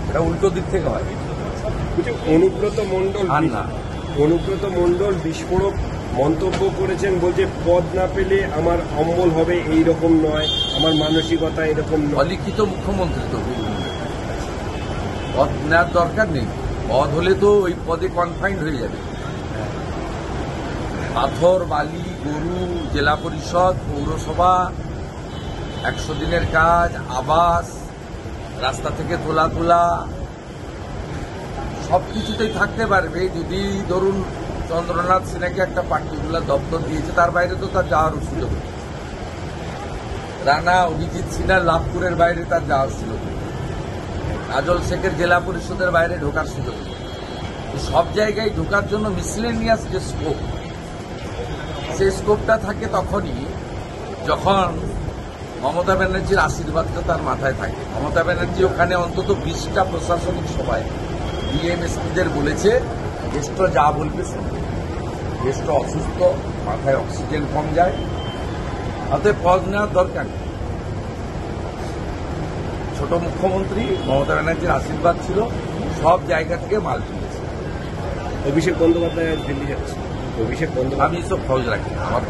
এটা উল্টো দিক থেকে হয়। অনুব্রত মণ্ডল আর না, অনুব্রত মণ্ডল বিস্ফোরক মন্তব্য করেছেন, বলছে পদ না পেলে আমার অম্বল হবে, এই রকম নয়, আমার মানসিকতা এরকম নয়। অলিখিত মুখ্যমন্ত্রী তো পদ নেওয়ার দরকার নেই। পদ হলে তো ওই পদে কনফাইন্ড হয়ে যাবে। পাথর, বালি, গরু, জেলা পরিষদ, পৌরসভা, 100 দিনের কাজ, আবাস, রাস্তা থেকে তোলা সবকিছুতেই থাকতে পারবে যদি ধরুন চন্দ্রনাথ সিনহাকে একটা পার্টিকুলার দপ্তর দিয়েছে, তার বাইরে তো তার যাওয়ার সুযোগ নেই। রানা অভিজিৎ সিনহার লাভপুরের বাইরে তার যাওয়ার সুযোগ নেই। কাজল শেখের জেলা পরিষদের বাইরে ঢোকার সুযোগ নেই। সব জায়গায় ঢোকার জন্য মিসলেনিয়াস যে স্কোপ, সেই স্কোপটা থাকে তখনই যখন মমতা ব্যানার্জির আশীর্বাদটা তার মাথায় থাকে। মমতা ব্যানার্জি ওখানে অন্তত 20টা প্রশাসনিক সভায় ডিএমএসপিদের বলেছে জ্যেষ্ঠ যা বলবে শুনবে। জ্যেষ্ঠ অসুস্থ, মাথায় অক্সিজেন কম যায়, অতএব পদ নেওয়ার দরকার নেই। ছোট মুখ্যমন্ত্রী, মমতা ব্যানার্জির আশীর্বাদ ছিল, সব জায়গা থেকে মাল তুলেছে। অভিষেক বন্দ্যোপাধ্যায় দিল্লি যাচ্ছে। অভিষেক বন্দ্যোপাধ্যায় আমি সব খোঁজ রাখি, আমার